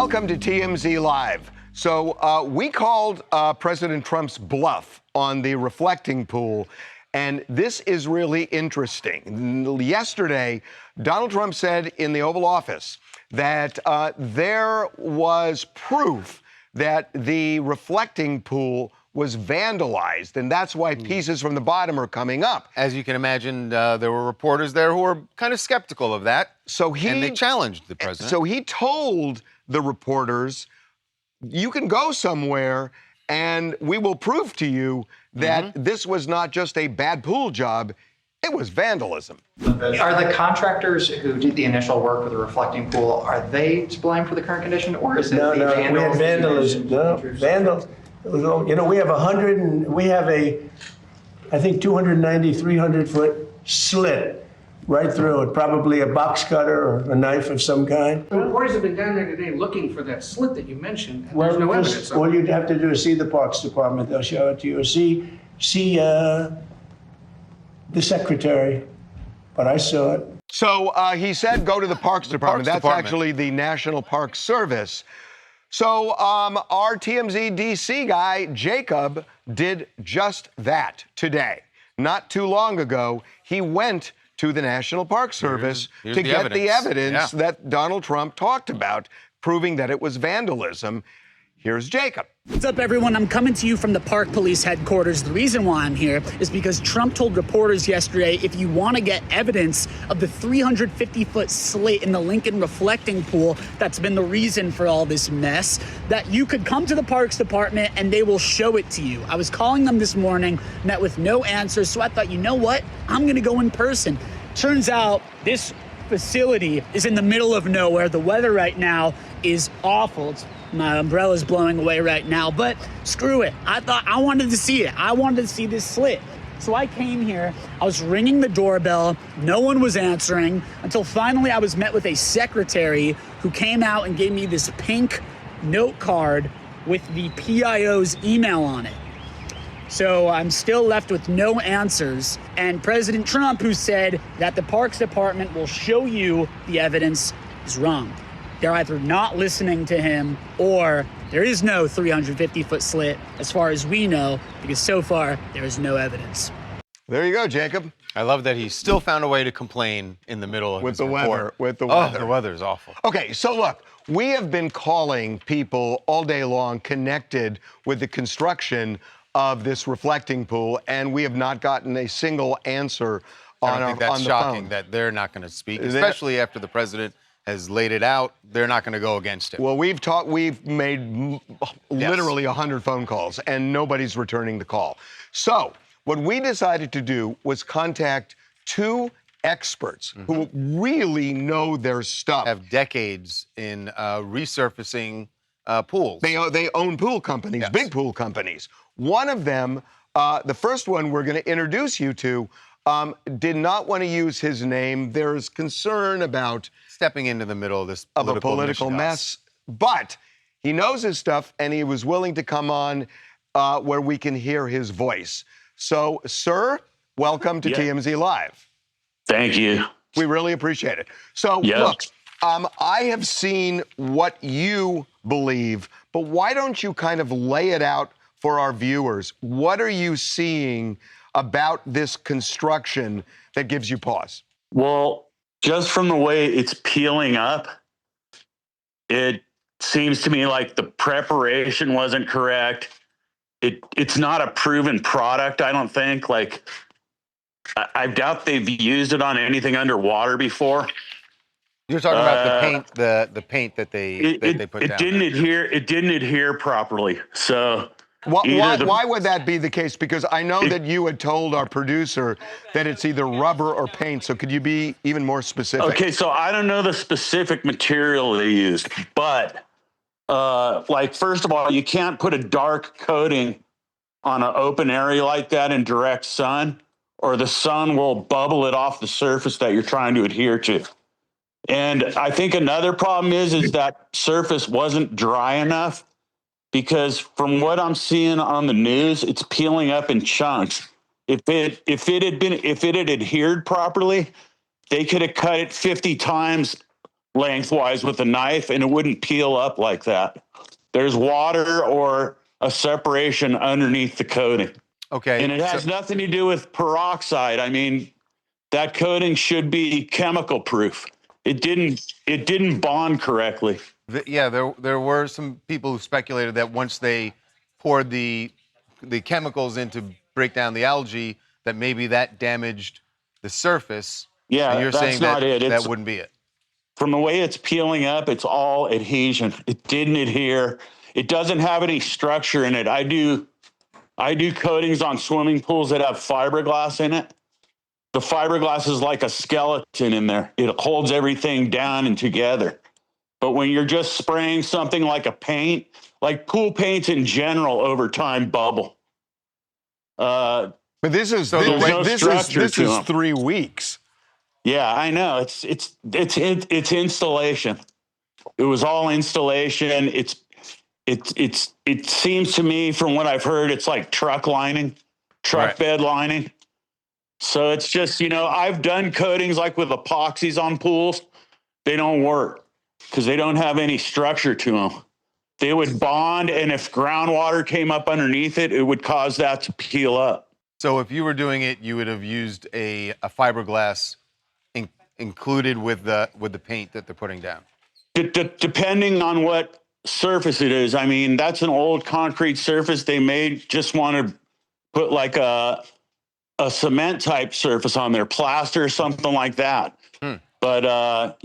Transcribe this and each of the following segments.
Welcome to TMZ Live. So we called President Trump's bluff on the reflecting pool, and this is really interesting. Yesterday, Donald Trump said in the Oval Office that there was proof that the reflecting pool was vandalized, and that's why pieces from the bottom are coming up. As you can imagine, there were reporters there who were kind of skeptical of that, and they challenged the president. So he told the reporters, you can go somewhere and we will prove to you that this was not just a bad pool job, it was vandalism. Are the contractors who did the initial work with the reflecting pool, are they to blame for the current condition, or is it the vandals? We had vandalism. No, vandals. You know, we have I think 290, 300-foot slit right through it, probably a box cutter or a knife of some kind. The reporters have been down there today looking for that slit that you mentioned, and there's no evidence of it. All you'd have to do is see the Parks Department. They'll show it to you. Or see the secretary. But I saw it. So he said go to the Parks Department. That's actually the National Park Service. So our TMZ DC guy, Jacob, did just that today. Not too long ago, he went to the National Park Service to get the evidence that Donald Trump talked about, proving that it was vandalism. Here's Jacob. What's up, everyone? I'm coming to you from the Park Police headquarters. The reason why I'm here is because Trump told reporters yesterday, if you want to get evidence of the 350-foot slit in the Lincoln reflecting pool that's been the reason for all this mess, that you could come to the Parks Department and they will show it to you. I was calling them this morning, met with no answers, so I thought, you know what? I'm going to go in person. Turns out this facility is in the middle of nowhere. The weather right now is awful. My umbrella's blowing away right now, but screw it. I thought I wanted to see it. I wanted to see this slit. So I came here, I was ringing the doorbell, no one was answering, until finally I was met with a secretary who came out and gave me this pink note card with the PIO's email on it. So I'm still left with no answers. And President Trump, who said that the Parks Department will show you the evidence, is wrong. They're either not listening to him, or there is no 350-foot slit, as far as we know, because so far there is no evidence. There you go, Jacob. I love that he still found a way to complain in the middle of his report. With the weather. Oh, the weather's awful. Okay, so look, we have been calling people all day long connected with the construction of this reflecting pool, and we have not gotten a single answer on the phone. That's shocking that they're not going to speak, especially after the president has laid it out. They're not going to go against it. Well, we've made literally 100 phone calls, and nobody's returning the call. So what we decided to do was contact two experts who really know their stuff. Have decades in resurfacing pools. They own pool companies, big pool companies. One of them, the first one we're going to introduce you to, did not want to use his name. There's concern about stepping into the middle of this political mess, but he knows his stuff, and he was willing to come on where we can hear his voice. So, sir, welcome to TMZ Live. Thank you. We really appreciate it. So, look, I have seen what you believe, but why don't you kind of lay it out for our viewers? What are you seeing about this construction that gives you pause? Well, just from the way it's peeling up, it seems to me like the preparation wasn't correct. It's not a proven product, I don't think. Like, I doubt they've used it on anything underwater before. You're talking about the paint that they put down. It didn't adhere properly. So why would that be the case? Because I know that you had told our producer that it's either rubber or paint. So could you be even more specific? Okay, so I don't know the specific material they used, but like, first of all, you can't put a dark coating on an open area like that in direct sun, or the sun will bubble it off the surface that you're trying to adhere to. And I think another problem is that surface wasn't dry enough, because from what I'm seeing on the news, it's peeling up in chunks. If it had adhered properly, they could have cut it 50 times lengthwise with a knife and it wouldn't peel up like that. There's water or a separation underneath the coating. Okay. And it has nothing to do with peroxide. I mean, that coating should be chemical proof. It didn't bond correctly. Yeah, there were some people who speculated that once they poured the chemicals in to break down the algae, that maybe that damaged the surface. Yeah, and you're that's saying not that it. that wouldn't be it. From the way it's peeling up, it's all adhesion. It didn't adhere. It doesn't have any structure in it. I do coatings on swimming pools that have fiberglass in it. The fiberglass is like a skeleton in there. It holds everything down and together. But when you're just spraying something like a paint, like pool paints in general over time bubble. But this is So there's no structure this to is them. 3 weeks. Yeah, I know. It's installation. It was all installation. It seems to me from what I've heard, it's like truck Right. bed lining. So it's just, I've done coatings like with epoxies on pools. They don't work because they don't have any structure to them. They would bond, and if groundwater came up underneath it, it would cause that to peel up. So if you were doing it, you would have used a fiberglass included with the paint that they're putting down. Depending on what surface it is. I mean, that's an old concrete surface. They may just want to put like a cement type surface on there, plaster or something like that. But,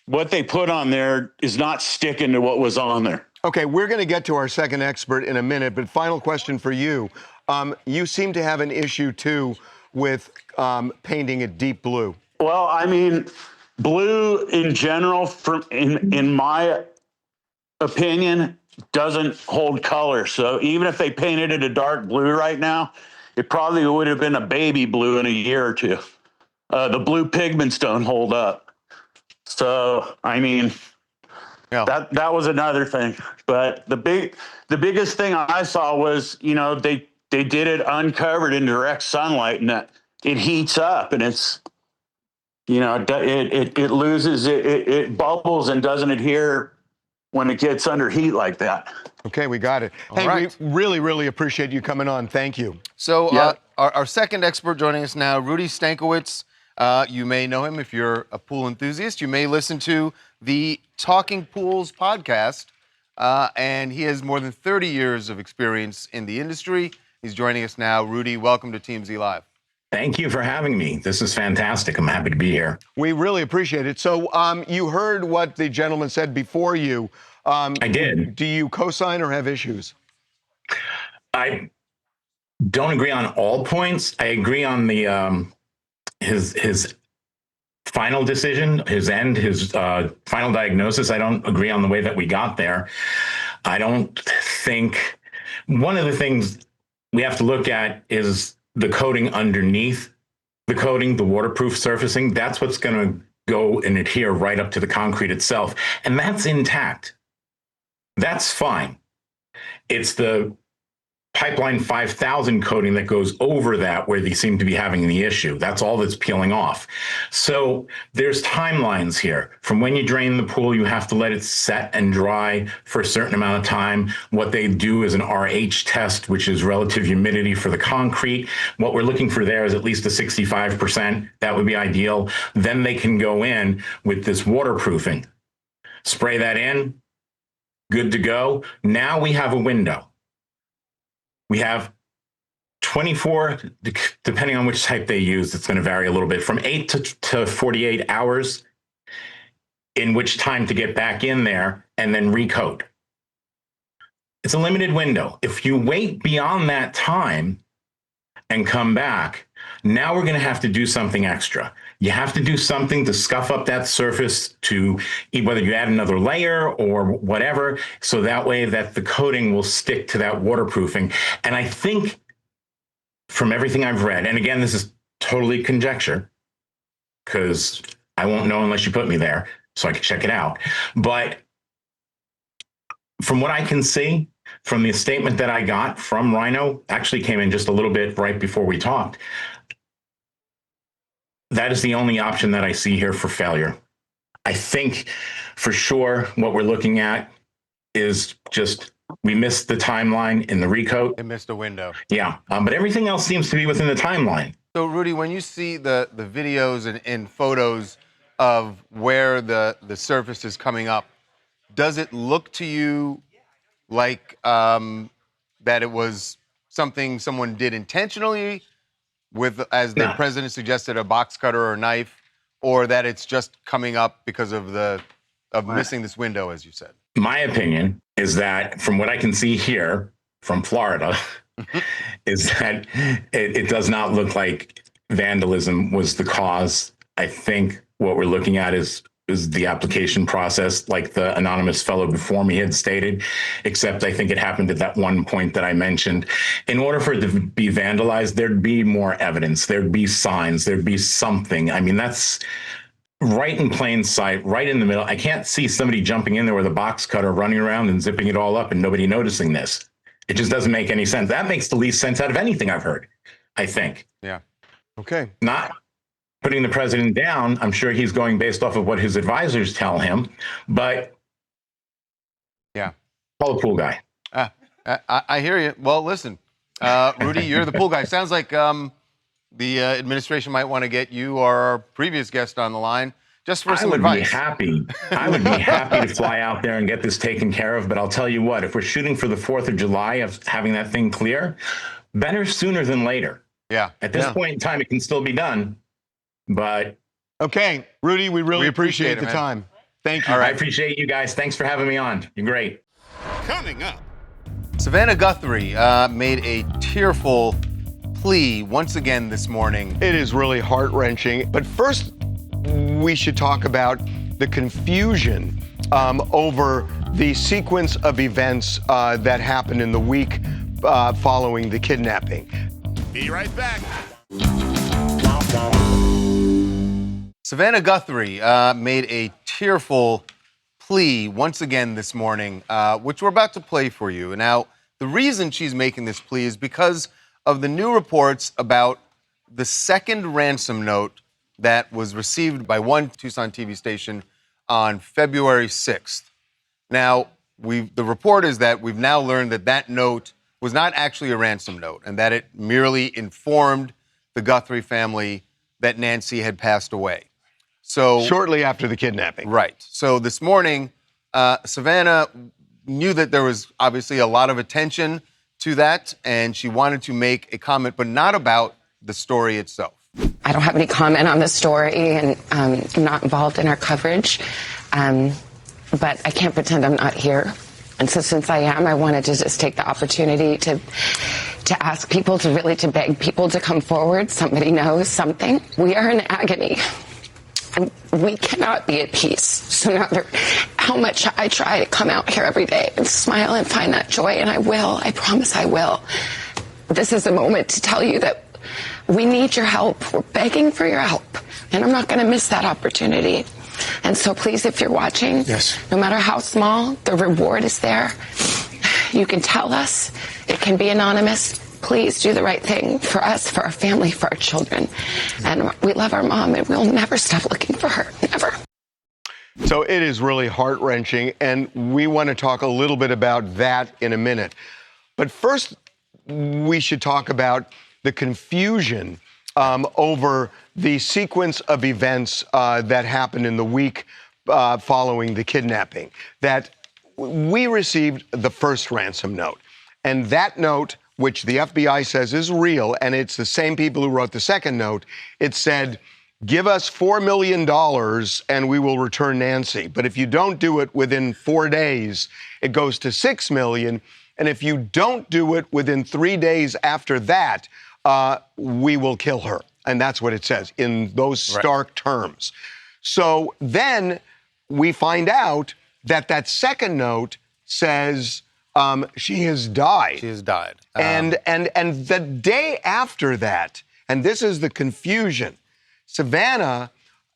what they put on there is not sticking to what was on there. Okay, we're going to get to our second expert in a minute, but final question for you. You seem to have an issue, too, with painting it deep blue. Well, I mean, blue in general, in my opinion, doesn't hold color. So even if they painted it a dark blue right now, it probably would have been a baby blue in a year or two. The blue pigments don't hold up. So, I mean, Yeah. that was another thing. But the biggest thing I saw was, they did it uncovered in direct sunlight, and it heats up, and it's, it loses, it bubbles and doesn't adhere when it gets under heat like that. Okay, we got it. Hey, right. we really, really appreciate you coming on. Thank you. So Yeah. our second expert joining us now, Rudy Stankiewicz. You may know him if you're a pool enthusiast. You may listen to the Talking Pools podcast, and he has more than 30 years of experience in the industry. He's joining us now. Rudy, welcome to TMZ Live. Thank you for having me. This is fantastic. I'm happy to be here. We really appreciate it. So you heard what the gentleman said before you. I did. Do you co-sign or have issues? I don't agree on all points. I agree on the his final decision, his final diagnosis. I don't agree on the way that we got there. I don't think one of the things we have to look at is the coating underneath the coating, the waterproof surfacing. That's what's going to go and adhere right up to the concrete itself. And that's intact. That's fine. It's the Pipeline 5000 coating that goes over that where they seem to be having the issue. That's all that's peeling off. So there's timelines here. From when you drain the pool, you have to let it set and dry for a certain amount of time. What they do is an RH test, which is relative humidity for the concrete. What we're looking for there is at least a 65%. That would be ideal. Then they can go in with this waterproofing. Spray that in, good to go. Now we have a window. We have 24, depending on which type they use, it's going to vary a little bit, from 8 to 48 hours in which time to get back in there and then recoat. It's a limited window. If you wait beyond that time and come back, now we're going to have to do something extra. You have to do something to scuff up that surface, to whether you add another layer or whatever, so that way that the coating will stick to that waterproofing. And I think from everything I've read, and again, this is totally conjecture, because I won't know unless you put me there so I can check it out. But from what I can see, from the statement that I got from Rhino, actually came in just a little bit right before we talked, that is the only option that I see here for failure. I think for sure what we're looking at is just we missed the timeline in the recoat. They missed a window. Yeah, but everything else seems to be within the timeline. So, Rudy, when you see the videos and photos of where the surface is coming up, does it look to you like that it was something someone did intentionally with, as the president suggested, a box cutter or a knife, or that it's just coming up because of missing this window, as you said? My opinion is that from what I can see here from Florida, is that it does not look like vandalism was the cause. I think what we're looking at is the application process, like the anonymous fellow before me had stated, except I think it happened at that one point that I mentioned. In order for it to be vandalized, there'd be more evidence, there'd be signs, there'd be something. I mean, that's right in plain sight, right in the middle. I can't see somebody jumping in there with a box cutter, running around and zipping it all up and nobody noticing this. It just doesn't make any sense. That makes the least sense out of anything I've heard, I think. Yeah. Okay. Not putting the president down. I'm sure he's going based off of what his advisors tell him, but yeah, call the pool guy. I hear you. Well, listen, Rudy, you're the pool guy. Sounds like the administration might want to get you or our previous guest on the line just for some advice. I would be happy to fly out there and get this taken care of. But I'll tell you what, if we're shooting for the 4th of July of having that thing clear, better sooner than later. Yeah. At this point in time, it can still be done. But okay, Rudy, we really appreciate the man. time. Thank you. All right. I appreciate you guys. Thanks for having me on. You're great. Coming up. Savannah Guthrie made a tearful plea once again this morning. It is really heart-wrenching. But first, we should talk about the confusion over the sequence of events that happened in the week following the kidnapping. Be right back. Savannah Guthrie made a tearful plea once again this morning, which we're about to play for you. Now, the reason she's making this plea is because of the new reports about the second ransom note that was received by one Tucson TV station on February 6th. Now, the report is that we've now learned that that note was not actually a ransom note and that it merely informed the Guthrie family that Nancy had passed away. So shortly after the kidnapping. Right. So this morning, Savannah knew that there was obviously a lot of attention to that, and she wanted to make a comment, but not about the story itself. I don't have any comment on the story, and I'm not involved in our coverage, but I can't pretend I'm not here. And so since I am, I wanted to just take the opportunity to ask people to beg people to come forward. Somebody knows something. We are in agony. And we cannot be at peace. So no matter how much I try to come out here every day and smile and find that joy, and I will, I promise I will. This is a moment to tell you that we need your help. We're begging for your help. And I'm not going to miss that opportunity. And so please, if you're watching, no matter how small, the reward is there. You can tell us. It can be anonymous. Please do the right thing for us, for our family, for our children. And we love our mom, and we'll never stop looking for her. Never. So it is really heart-wrenching, and we want to talk a little bit about that in a minute. But first, we should talk about the confusion over the sequence of events that happened in the week following the kidnapping. That we received the first ransom note, and that note, which the FBI says is real, and it's the same people who wrote the second note, it said, give us $4 million and we will return Nancy. But if you don't do it within 4 days, it goes to $6 million. And if you don't do it within 3 days after that, we will kill her. And that's what it says in those stark terms. So then we find out that that second note says, she has died. She has died. And the day after that, and this is the confusion, Savannah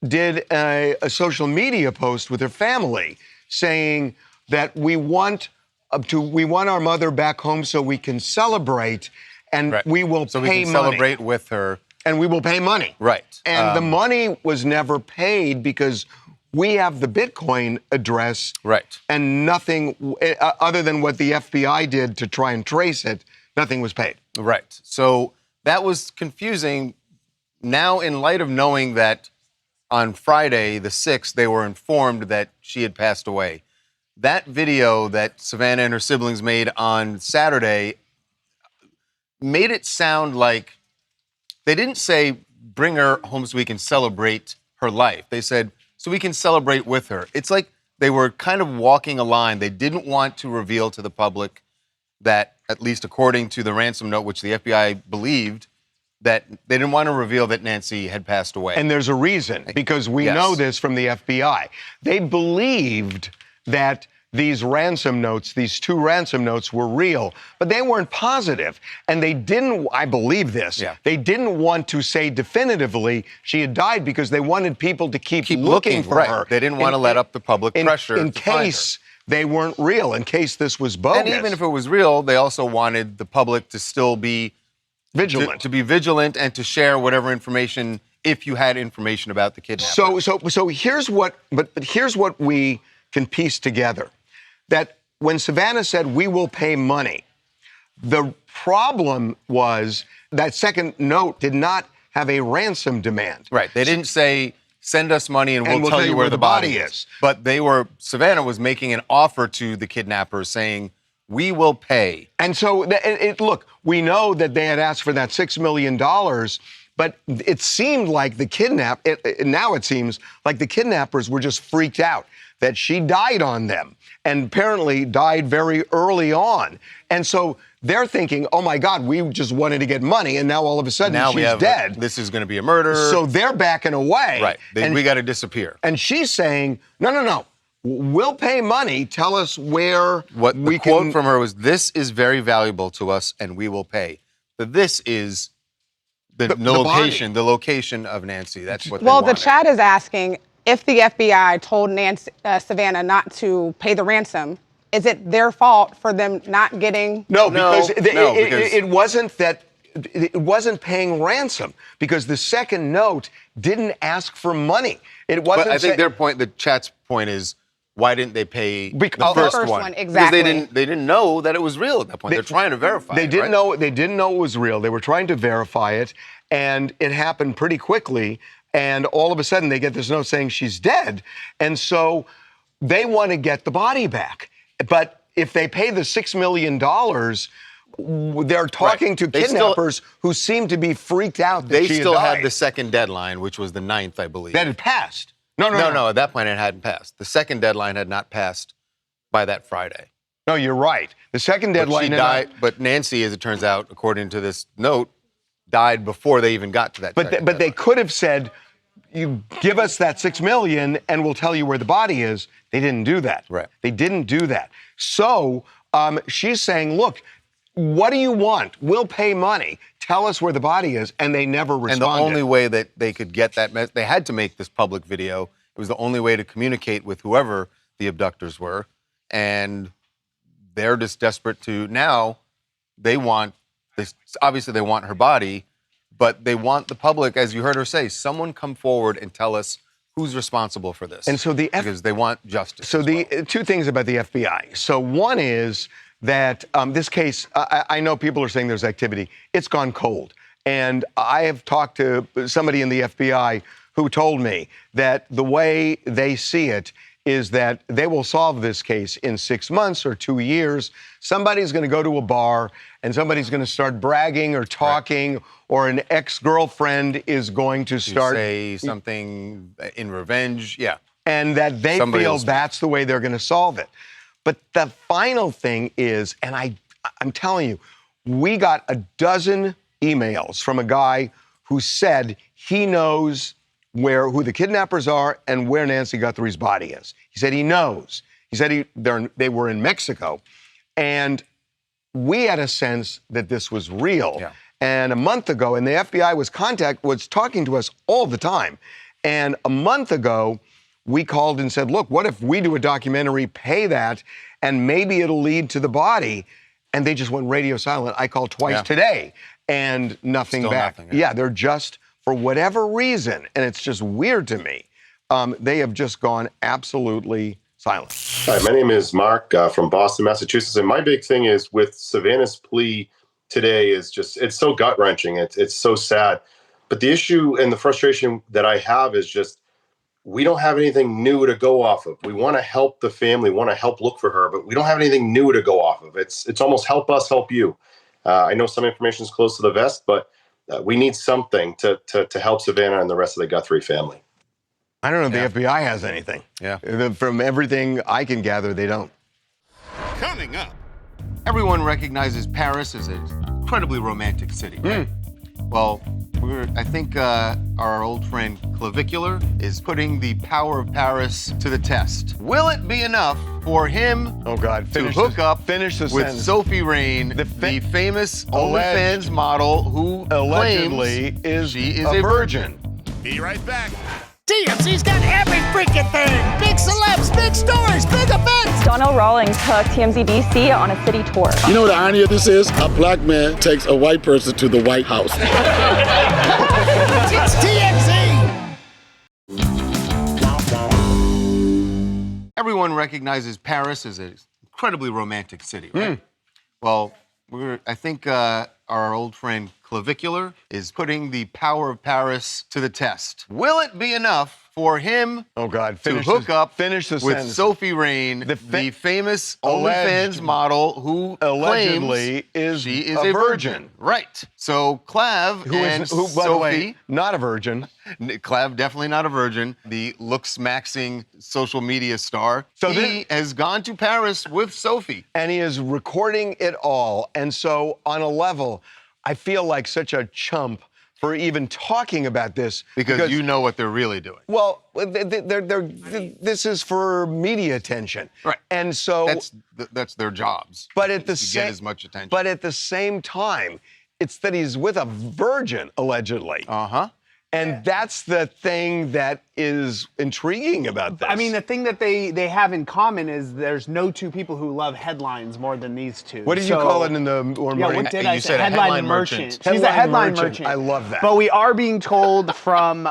did a social media post with her family saying that we want our mother back home so we can celebrate, and we will so pay money. We can celebrate with her. And we will pay money. Right. And the money was never paid because we have the Bitcoin address, Right. and nothing other than what the FBI did to try and trace it, nothing was paid. Right. So that was confusing. Now, in light of knowing that on Friday, the 6th, they were informed that she had passed away. That video that Savannah and her siblings made on Saturday made it sound like they didn't say, bring her home so we can celebrate her life. They said, so we can celebrate with her. It's like they were kind of walking a line. They didn't want to reveal to the public that, at least according to the ransom note, which the FBI believed, that they didn't want to reveal that Nancy had passed away. And there's a reason, because we know this from the FBI. They believed that these ransom notes, these 2 ransom notes were real, but they weren't positive. And they didn't, I believe this, they didn't want to say definitively she had died because they wanted people to keep looking for her. They didn't want to let up the public pressure in case they weren't real, in case this was bogus. And even if it was real, they also wanted the public to still be vigilant. To be vigilant and to share whatever information, if you had information about the kidnapping. So here's what we can piece together. That when Savannah said, we will pay money, the problem was that second note did not have a ransom demand. Right. They didn't say, send us money and we'll tell you where the body is. But Savannah was making an offer to the kidnappers saying, we will pay. And so, look, we know that they had asked for that $6 million, but it seemed like now it seems like the kidnappers were just freaked out that she died on them, and apparently died very early on. And so they're thinking, oh my God, we just wanted to get money, and now all of a sudden she's dead. This is going to be a murder. So they're backing away. Right. We got to disappear. And she's saying, no. We'll pay money. Tell us where the quote from her was, this is very valuable to us and we will pay. But this is the location of Nancy. That's what they wanted. the chat is asking, if the FBI told Savannah not to pay the ransom, is it their fault for them not getting? No, because it wasn't that. It wasn't paying ransom, because the second note didn't ask for money. It wasn't. But I think the chat's point is, why didn't they pay the first one? Exactly. Because they didn't know that it was real at that point. They're trying to verify. They didn't know it was real. They were trying to verify it, and it happened pretty quickly. And all of a sudden, they get this note saying she's dead, and so they want to get the body back. But if they pay the $6 million, they're talking to kidnappers who seem to be freaked out that they she still died. had the second deadline, which was the 9th, I believe. That had passed. No. At that point, it hadn't passed. The second deadline had not passed by that Friday. No, you're right. The second deadline died. But Nancy, as it turns out, according to this note, died before they even got to that. But they could have said, you give us that $6 million and we'll tell you where the body is. They didn't do that. Right. They didn't do that. So she's saying, look, what do you want? We'll pay money. Tell us where the body is. And they never responded. And the only way that they could get that, they had to make this public video. It was the only way to communicate with whoever the abductors were. And they're just desperate to, now they want this, obviously they want her body, but they want the public, as you heard her say, someone come forward and tell us who's responsible for this. And so because they want justice. So two things about the FBI. So one is that this case, I know people are saying there's activity. It's gone cold. And I have talked to somebody in the FBI who told me that the way they see it is that they will solve this case in 6 months or 2 years. Somebody's going to go to a bar and somebody's going to start bragging or talking, or an ex-girlfriend is going to start say something in revenge. Yeah. And that they feel that's the way they're going to solve it. But the final thing is, and I'm telling you, we got a dozen emails from a guy who said he knows who the kidnappers are and where Nancy Guthrie's body is. He said he knows. He said they were in Mexico. And we had a sense that this was real. Yeah. And a month ago, and the FBI was talking to us all the time. And a month ago, we called and said, look, what if we do a documentary, pay that, and maybe it'll lead to the body? And they just went radio silent. I called twice today, and nothing back. Nothing, yeah, they're just, for whatever reason, and it's just weird to me, they have just gone absolutely silent. Hi, my name is Mark from Boston, Massachusetts. And my big thing is with Savannah's plea today is just, it's so gut wrenching. It's so sad. But the issue and the frustration that I have is just, we don't have anything new to go off of. We want to help the family, want to help look for her, but we don't have anything new to go off of. It's almost help us, help you. I know some information is close to the vest, but we need something to help Savannah and the rest of the Guthrie family. I don't know if the FBI has anything. Yeah. From everything I can gather, they don't. Coming up, everyone recognizes Paris as an incredibly romantic city, right? Well, I think our old friend Clavicular is putting the power of Paris to the test. Will it be enough for him to hook up with Sophie Rain, the famous OnlyFans model who allegedly claims she is a virgin? Be right back. TMZ's got every freaking thing. Big celebs, big stories, big events. Donnell Rawlings took TMZ DC on a city tour. You know what the irony of this is? A black man takes a white person to the White House. It's TMZ. Everyone recognizes Paris as an incredibly romantic city, right? Well, I think our old friend Clavicular is putting the power of Paris to the test. Will it be enough for him to hook up with Sophie Rain, the famous OnlyFans model who allegedly claims she is a virgin? Right. So Clav who, Sophie, by the way, not a virgin. Clav, definitely not a virgin. The looks-maxing social media star. So he has gone to Paris with Sophie. And he is recording it all. And so on a level, I feel like such a chump for even talking about this. Because you know what they're really doing. Well, this is for media attention. Right. And so that's their jobs. But at the to get as much attention. But at the same time, it's that he's with a virgin, allegedly. Uh-huh. And that's the thing that is intriguing about this. I mean, the thing that they have in common is there's no two people who love headlines more than these two. What did you call it in the morning? Yeah, what did I say? Said headline merchant. She's a headline merchant. I love that. But we are being told from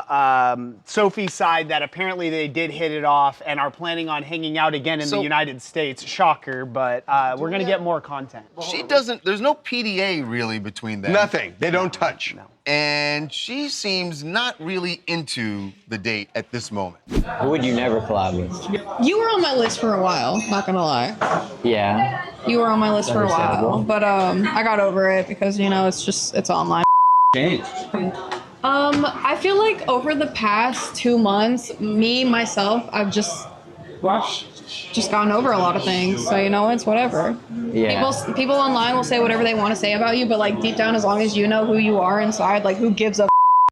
Sophie's side that apparently they did hit it off and are planning on hanging out again in the United States. Shocker, but we're going to get more content. There's no PDA really between them. Nothing. They don't touch. No. And she seems not really into the date at this moment. Who would you never collab with? You were on my list for a while, not gonna lie. Yeah. You were on my list for a while, but I got over it because, you know, it's online. Changed. I feel like over the past 2 months, myself, I've just gotten over a lot of things. So, you know, it's whatever. Yeah. People online will say whatever they want to say about you, but like deep down, as long as you know who you are inside, like who gives a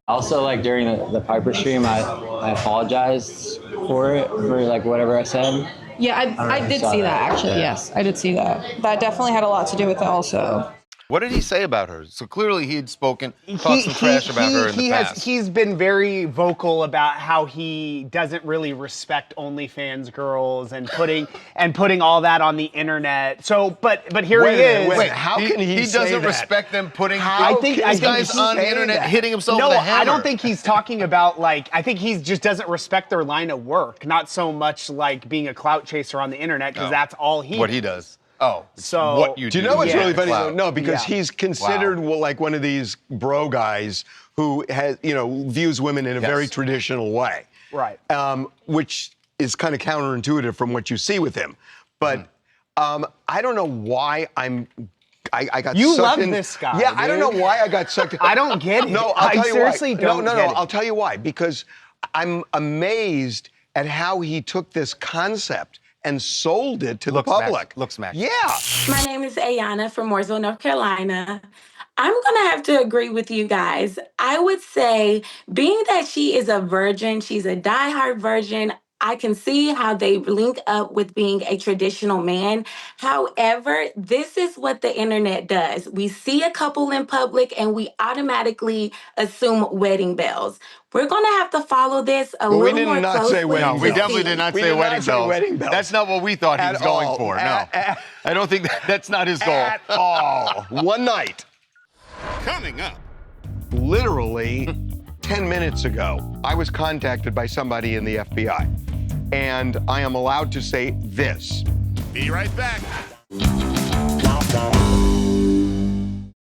Also, like during the Piper stream, I apologized for it, for like whatever I said. Yeah, I did see that actually. Yeah. Yes, I did see that. That definitely had a lot to do with it also. What did he say about her? So clearly he had talked some trash about her in the past. He's been very vocal about how he doesn't really respect OnlyFans girls and putting all that on the internet. So, but here he is. Wait, how can he say doesn't that? respect them putting? I think this guy's on the internet hitting himself with a hammer. I don't think he's talking about I think he just doesn't respect their line of work. Not so much like being a clout chaser on the internet because that's all he. What he does. Oh, so what you do you know what's really funny? Clout. No, because he's considered like one of these bro guys who has, views women in a very traditional way. Right. Which is kind of counterintuitive from what you see with him. But I don't know why I got you sucked love in. This guy. Yeah, dude. I don't know why I got sucked in. I don't get it. No, I'll tell you seriously why. don't No, get it. I'll tell you why. Because I'm amazed at how he took this concept and sold it to the public. Looks smash. Yeah. My name is Ayana from Mooresville, North Carolina. I'm going to have to agree with you guys. I would say, being that she is a virgin, she's a diehard virgin, I can see how they link up with being a traditional man. However, this is what the internet does. We see a couple in public and we automatically assume wedding bells. We're going to have to follow this a little more closely. No, we definitely did not say wedding bells. That's not what we thought he was going for. No, I don't think that's not his goal. At all. One night. Coming up. Literally 10 minutes ago, I was contacted by somebody in the FBI, and I am allowed to say this. Be right back.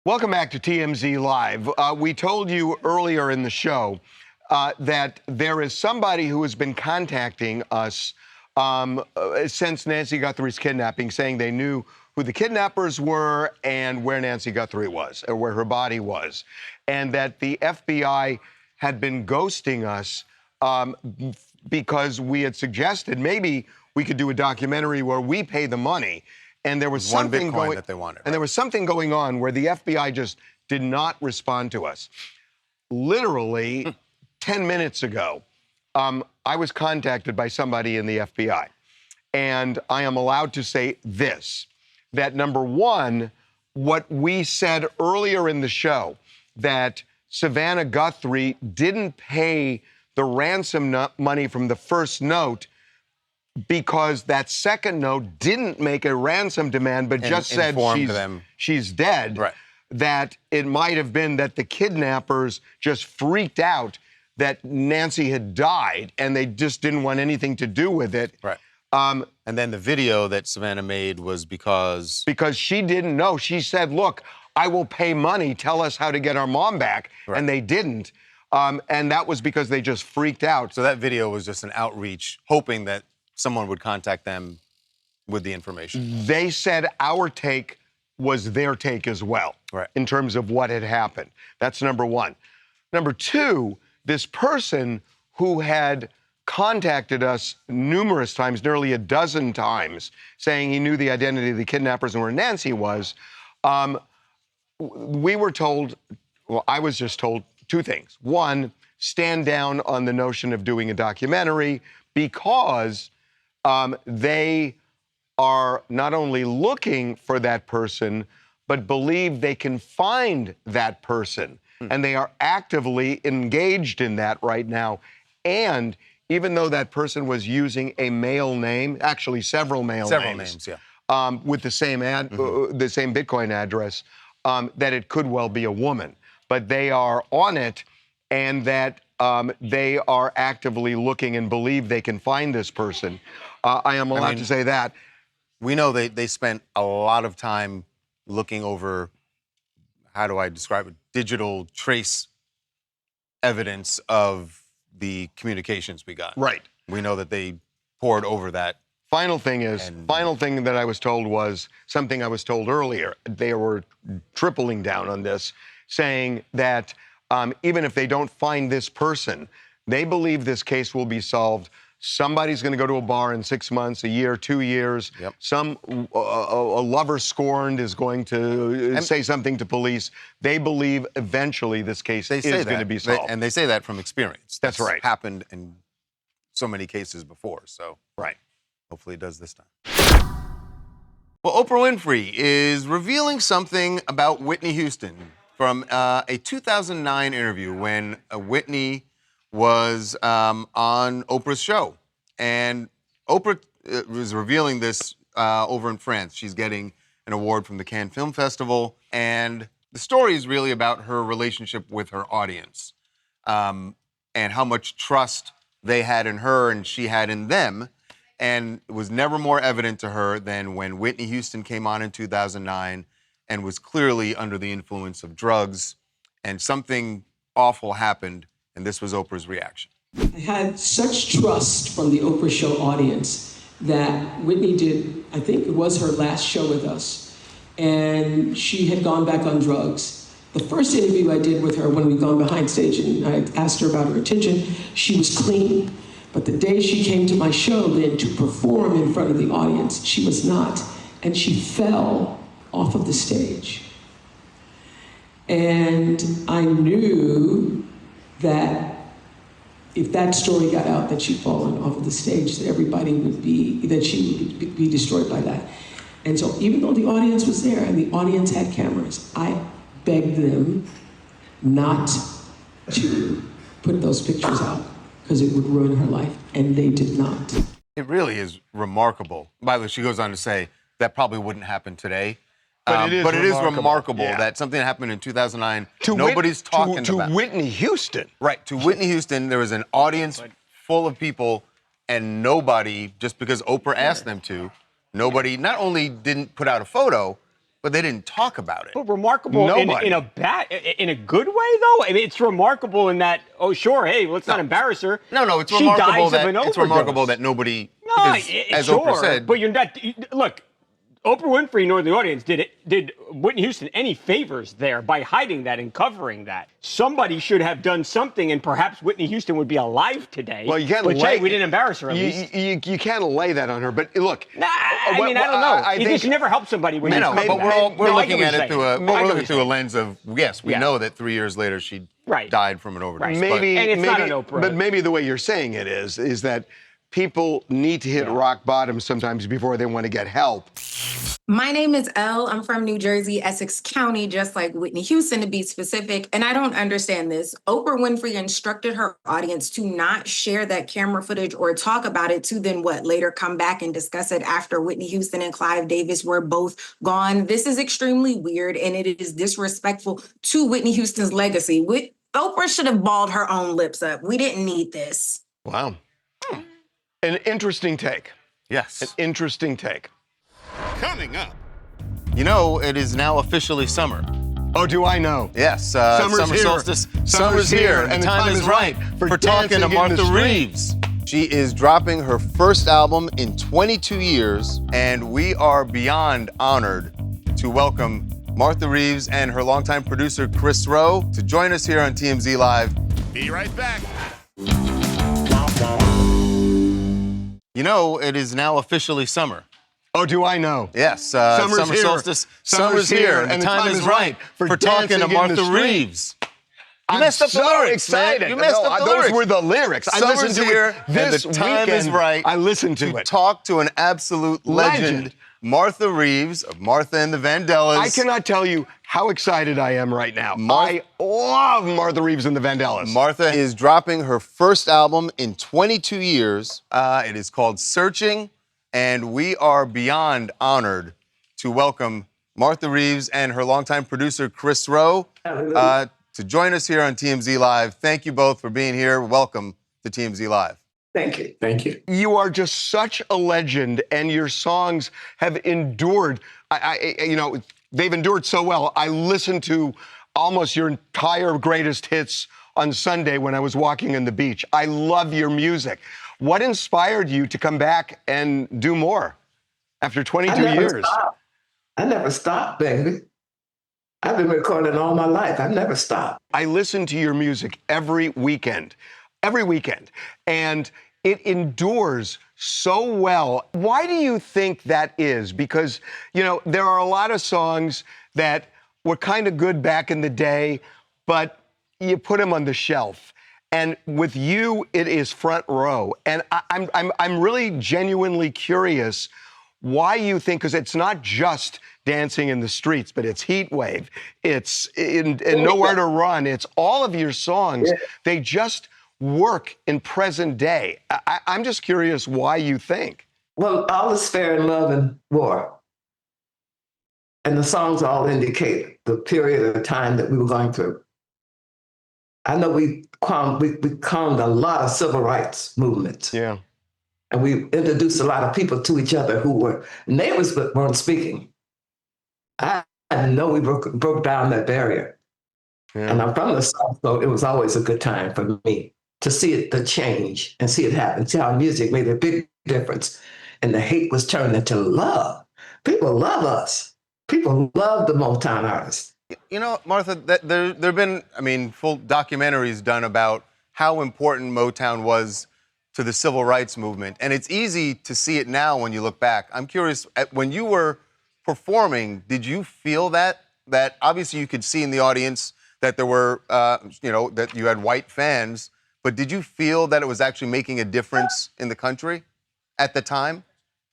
Welcome back to TMZ Live. We told you earlier in the show that there is somebody who has been contacting us since Nancy Guthrie's kidnapping, saying they knew who the kidnappers were and where Nancy Guthrie was, or where her body was, and that the FBI had been ghosting us because we had suggested maybe we could do a documentary where we pay the money. And there was something going that they wanted. And there was something going on where the FBI just did not respond to us. Literally 10 minutes ago, I was contacted by somebody in the FBI. And I am allowed to say this, that number one, what we said earlier in the show, that Savannah Guthrie didn't pay the ransom money from the first note because that second note didn't make a ransom demand, but just said she's dead, right. That it might have been that the kidnappers just freaked out that Nancy had died and they just didn't want anything to do with it. Right. And then the video that Savannah made was because she didn't know. She said, look, I will pay money, tell us how to get our mom back, and they didn't. And that was because they just freaked out. So that video was just an outreach, hoping that someone would contact them with the information. They said our take was their take as well, in terms of what had happened. That's number one. Number two, this person who had contacted us numerous times, nearly a dozen times, saying he knew the identity of the kidnappers and where Nancy was, we were told, well, I was just told two things. One, stand down on the notion of doing a documentary because they are not only looking for that person, but believe they can find that person. And they are actively engaged in that right now. And even though that person was using a male name, actually several names, with the same the same Bitcoin address, that it could well be a woman. But they are on it, and that they are actively looking and believe they can find this person. I am allowed to say that. We know they spent a lot of time looking over, how do I describe it, digital trace evidence of the communications we got. Right. We know that they poured over that. Final thing that I was told was something I was told earlier. They were tripling down on this, saying that even if they don't find this person, they believe this case will be solved. Somebody's going to go to a bar in 6 months, a year, 2 years. Yep. A lover scorned is going to say something to police. They believe eventually this case is going to be solved. And they say that from experience. That's right. Happened in so many cases before. So hopefully it does this time. Well, Oprah Winfrey is revealing something about Whitney Houston from a 2009 interview when Whitney was on Oprah's show. And Oprah was revealing this over in France. She's getting an award from the Cannes Film Festival. And the story is really about her relationship with her audience and how much trust they had in her and she had in them. And it was never more evident to her than when Whitney Houston came on in 2009 and was clearly under the influence of drugs, and something awful happened. And this was Oprah's reaction. I had such trust from the Oprah show audience that Whitney did, I think it was her last show with us, and she had gone back on drugs. The first interview I did with her when we'd gone behind stage and I asked her about her attention, she was clean. But the day she came to my show then to perform in front of the audience, she was not. And she fell off of the stage. And I knew that if that story got out that she'd fallen off of the stage, that she would be destroyed by that. And so even though the audience was there and the audience had cameras, I begged them not to put those pictures out because it would ruin her life, and they did not. It really is remarkable. By the way, she goes on to say that probably wouldn't happen today. But it is remarkable yeah. that something happened in 2009. To Nobody's talking about to Whitney Houston. Right, to Whitney Houston, there was an audience full of people, and nobody, just because Oprah asked them to, nobody not only didn't put out a photo, but they didn't talk about it. But remarkable in a good way, though. I mean, it's remarkable in that. Oh, sure. Hey, let's not embarrass her. No. It's she remarkable dies of an overdose. that nobody. No, as sure, Oprah said, but you're not. Look, Oprah Winfrey nor the audience did Whitney Houston any favors there by hiding that and covering that. Somebody should have done something, and perhaps Whitney Houston would be alive today. Well, you can't but lay, hey, we didn't embarrass her. At least. You can't lay that on her. But look, I mean, I don't know. You can never help somebody when you. No, but we're looking at it through a lens of yes, we know that 3 years later she died from an overdose. Maybe, and it's not an Oprah. But maybe the way you're saying it is that people need to hit rock bottom sometimes before they want to get help. My name is Elle. I'm from New Jersey, Essex County, just like Whitney Houston to be specific. And I don't understand this. Oprah Winfrey instructed her audience to not share that camera footage or talk about it to then later come back and discuss it after Whitney Houston and Clive Davis were both gone. This is extremely weird and it is disrespectful to Whitney Houston's legacy. Oprah should have balled her own lips up. We didn't need this. Wow. An interesting take. Yes. An interesting take. Coming up. You know, it is now officially summer. Oh, do I know? Yes. Summer solstice. Summer's here, and the time is right for talking to Martha Reeves. She is dropping her first album in 22 years, and we are beyond honored to welcome Martha Reeves and her longtime producer, Chris Rowe, to join us here on TMZ Live. Be right back. You know, it is now officially summer. Oh, do I know? Yes. Summer solstice. Summer's here, and the time is right for talking to Martha Reeves. You messed up the lyrics, excited. Man. You messed up the lyrics. Those were the lyrics. I listened to here, it this and the time weekend. Is right. I listened to it. Talk to an absolute legend, Martha Reeves of Martha and the Vandellas. I cannot tell you how excited I am right now. I love Martha Reeves and the Vandellas. Martha is dropping her first album in 22 years. It is called Searching, and we are beyond honored to welcome Martha Reeves and her longtime producer, Chris Rowe, to join us here on TMZ Live. Thank you both for being here. Welcome to TMZ Live. Thank you. Thank you. You are just such a legend, and your songs have endured. They've endured so well. I listened to almost your entire greatest hits on Sunday when I was walking on the beach. I love your music. What inspired you to come back and do more after 22 years? I never stopped, baby. I've been recording all my life. I've never stopped. I listen to your music every weekend, and it endures so well. Why do you think that is? Because, there are a lot of songs that were kind of good back in the day, but you put them on the shelf. And with you, it is front row. And I'm really genuinely curious why you think, because it's not just Dancing in the Streets, but it's Heat Wave, it's in Nowhere to Run, it's all of your songs. Yeah. They just work in present day. I'm just curious why you think. Well, all is fair in love and war. And the songs all indicate the period of time that we were going through. I know we calmed a lot of civil rights movements. Yeah. And we introduced a lot of people to each other who were neighbors but weren't speaking. I know we broke down that barrier. Yeah. And I'm from the South, so it was always a good time for me to see the change and see it happen, see how music made a big difference. And the hate was turned into love. People love us. People love the Motown artists. Martha, there have been, full documentaries done about how important Motown was to the civil rights movement. And it's easy to see it now when you look back. I'm curious, when you were performing, did you feel that obviously you could see in the audience that there were, that you had white fans, but did you feel that it was actually making a difference in the country at the time?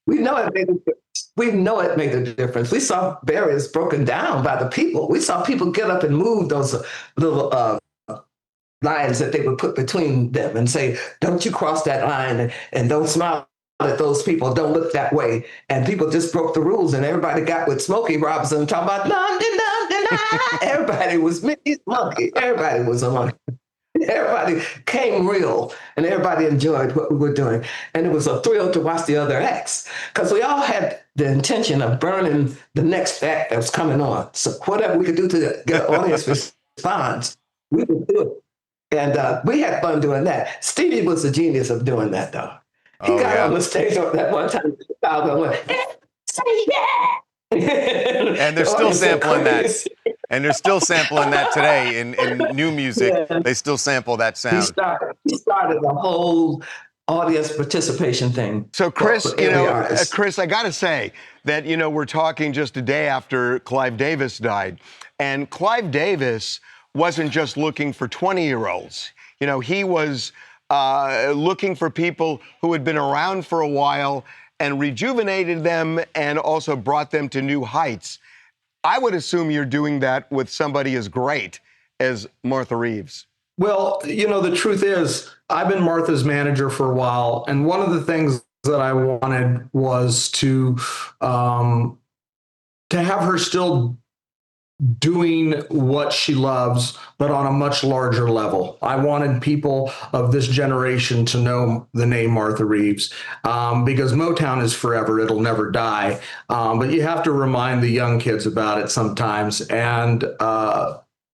We know it made a difference. We know it made a difference. We saw barriers broken down by the people. We saw people get up and move those little lines that they would put between them and say, don't you cross that line and don't smile at those people, don't look that way. And people just broke the rules, and everybody got with Smokey Robinson talking about London. Everybody was Mickey's monkey. Everybody was a monkey. Everybody came real, and everybody enjoyed what we were doing. And it was a thrill to watch the other acts, because we all had the intention of burning the next act that was coming on. So whatever we could do to get the audience response, we would do it. And we had fun doing that. Stevie was the genius of doing that, though. He got on the stage that one time in Chicago and went, say yeah! And they're still sampling that. And they're still sampling that today in new music. Yeah. They still sample that sound. He started the whole audience participation thing. So, Chris, Chris, I got to say that, we're talking just a day after Clive Davis died. And Clive Davis wasn't just looking for 20-year-olds. He was looking for people who had been around for a while and rejuvenated them and also brought them to new heights. I would assume you're doing that with somebody as great as Martha Reeves. Well, the truth is, I've been Martha's manager for a while, and one of the things that I wanted was to have her still doing what she loves, but on a much larger level. I wanted people of this generation to know the name Martha Reeves, because Motown is forever. It'll never die. But you have to remind the young kids about it sometimes. And,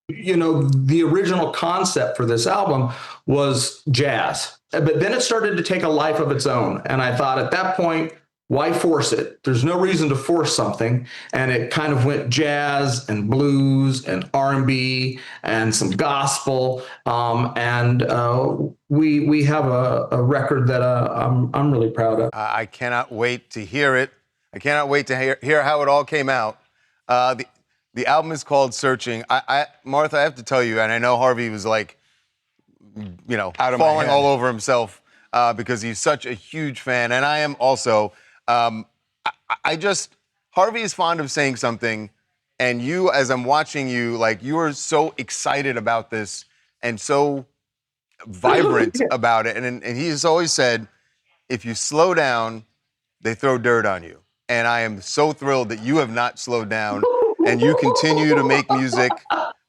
the original concept for this album was jazz, but then it started to take a life of its own. And I thought at that point, why force it? There's no reason to force something. And it kind of went jazz and blues and R&B and some gospel. We have a record that I'm really proud of. I cannot wait to hear it. I cannot wait to hear how it all came out. The album is called Searching. Martha, I have to tell you, and I know Harvey was like, falling all over himself because he's such a huge fan. And I am also. Harvey is fond of saying something, and you, as I'm watching you, you are so excited about this and so vibrant about it. And he's always said, if you slow down, they throw dirt on you. And I am so thrilled that you have not slowed down and you continue to make music,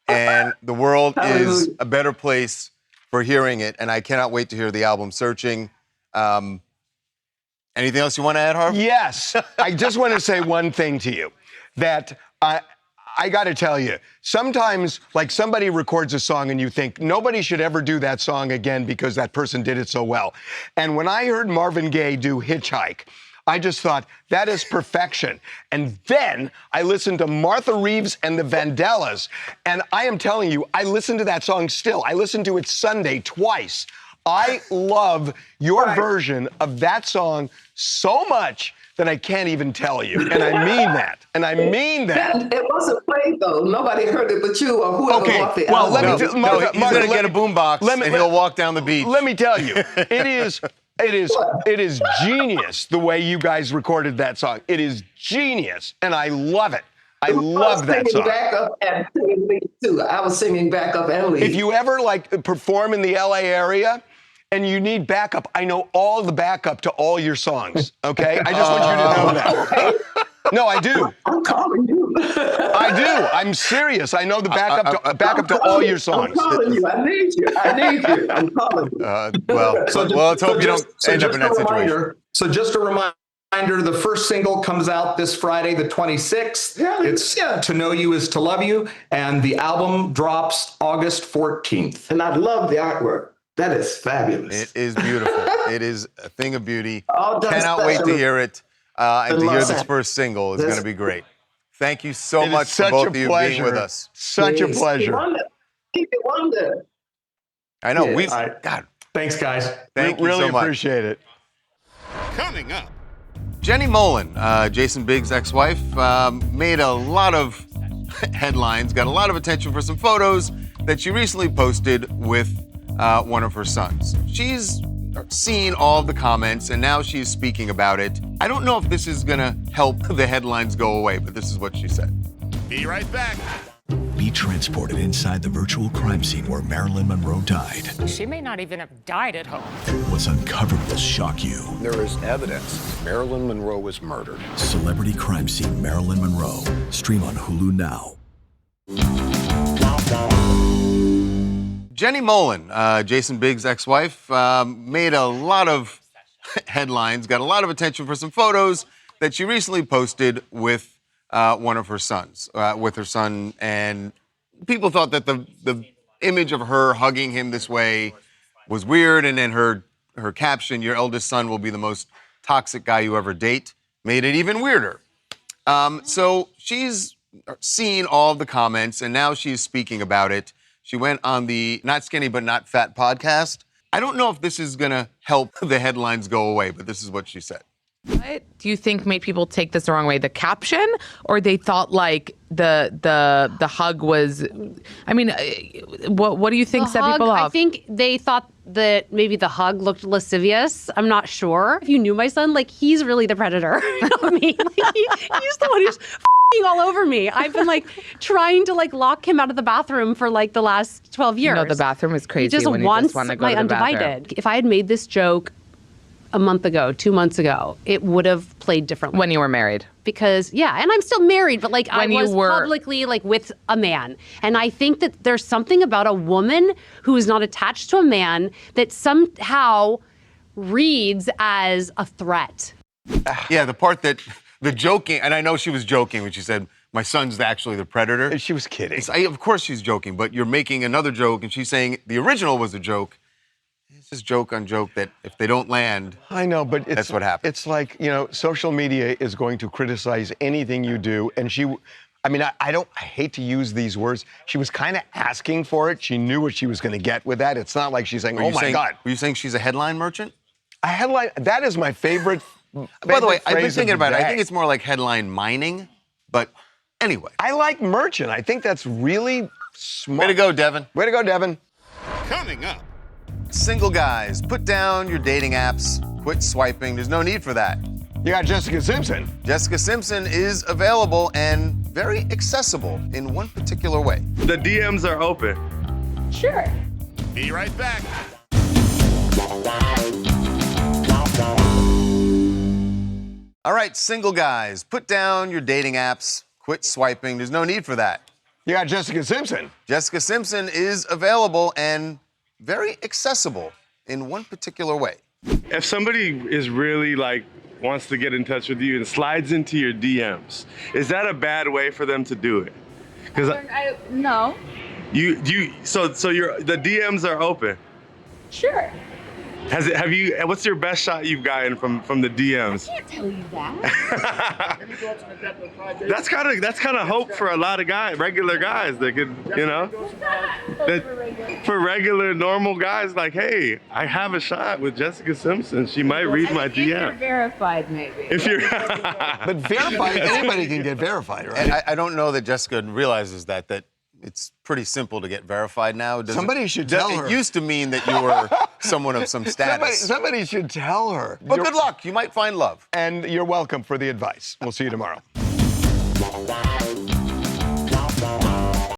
and the world is a better place for hearing it. And I cannot wait to hear the album Searching. Anything else you want to add, Harv? Yes. I just want to say one thing to you, that I got to tell you, sometimes, somebody records a song and you think, nobody should ever do that song again because that person did it so well. And when I heard Marvin Gaye do Hitchhike, I just thought, that is perfection. And then I listened to Martha Reeves and the Vandellas, and I am telling you, I listen to that song still. I listened to it Sunday twice. I love your version of that song so much that I can't even tell you. And I mean that. And I mean that. It wasn't played, though. Nobody heard it but you or whoever walked the album. He's going to get a boombox and he'll walk down the beach. Let me tell you, it is genius the way you guys recorded that song. It is genius, and I love it. I love that song. Backup and singing lead too. I was singing backup and lead. If you ever perform in the LA area and you need backup, I know all the backup to all your songs. Okay, I just want you to know that. No, I do. I'm calling you. I do. I'm serious. I know the backup to all your songs. I'm calling you. I need you. I'm calling you. Let's hope you don't end up in that situation. So just a reminder, the first single comes out this Friday, the 26th. It's To Know You Is To Love You, and the album drops August 14th. And I love the artwork. That is fabulous. It is beautiful. It is a thing of beauty. Cannot wait to hear it. And to hear this first single is going to be great. Thank you so much for both of you being with us. Such a pleasure. Keep it wonder. I know. God. Thanks, guys. Thank you really so much. Appreciate it. Coming up. Jenny Mollen, Jason Biggs' ex-wife, made a lot of headlines, got a lot of attention for some photos that she recently posted with one of her sons. She's seen all of the comments, and now she's speaking about it. I don't know if this is going to help the headlines go away, but this is what she said. Be right back. Be transported inside the virtual crime scene where Marilyn Monroe died. She may not even have died at home. What's uncovered will shock you. There is evidence Marilyn Monroe was murdered. Celebrity crime scene Marilyn Monroe. Stream on Hulu now. Jenny Mollen, Jason Biggs' ex-wife, made a lot of headlines, got a lot of attention for some photos that she recently posted with one of her sons, with her son, and people thought that the image of her hugging him this way was weird, and then her caption, "Your eldest son will be the most toxic guy you ever date," made it even weirder. So she's seen all of the comments, and now she's speaking about it. She went on the Not Skinny But Not Fat podcast. I don't know if this is going to help the headlines go away, but this is what she said. What do you think made people take this the wrong way? The caption, or they thought like the hug was? I mean, what do you think set people off? I think they thought that maybe the hug looked lascivious. I'm not sure. If you knew my son, like he's really the predator. You know what I mean? Like, he's the one who's all over me. I've been like trying to like lock him out of the bathroom for like the last 12 years. No, the bathroom was crazy. He just when wants he just wanted to go my to the undivided. bathroom. If I had made this joke a month ago, 2 months ago, it would have played differently. When you were married. Because, yeah, and I'm still married, but like When I was you were publicly like with a man. And I think that there's something about a woman who is not attached to a man that somehow reads as a threat. Yeah, the part that, the joking, and I know she was joking when she said, my son's actually the predator. And she was kidding. Of course she's joking, but you're making another joke, and she's saying the original was a joke. It's just joke on joke that if they don't land, I know, but that's what happens. It's like, you know, social media is going to criticize anything you do. And I hate to use these words. She was kind of asking for it. She knew what she was going to get with that. It's not like she's saying, oh my God. Were you saying she's a headline merchant? A headline, that is my favorite. By the way, I've been phrase thinking of the about it. I day. think it's more like headline mining, but anyway. I like merchant. I think that's really smart. Way to go, Devin. Way to go, Devin. Coming up. Single guys, put down your dating apps, quit swiping. There's no need for that. You got Jessica Simpson. Jessica Simpson is available and very accessible in one particular way. The DMs are open. Sure. Be right back. All right, single guys, put down your dating apps, quit swiping. There's no need for that. You got Jessica Simpson. Jessica Simpson is available and very accessible in one particular way. If somebody is really wants to get in touch with you and slides into your DMs, is that a bad way for them to do it? Because No. so the DMs are open. Sure. What's your best shot you've gotten from the DMs? I can't tell you that. That's kind of hope for a lot of guys, regular guys that could, for regular normal guys, like, hey, I have a shot with Jessica Simpson. She might read my If you're DM. verified, maybe. If you're But verified, anybody can get verified, right? And I don't know that Jessica realizes that it's pretty simple to get verified now. Somebody should tell her. It used to mean that you were someone of some status. Somebody should tell her. But good luck. You might find love. And you're welcome for the advice. We'll see you tomorrow.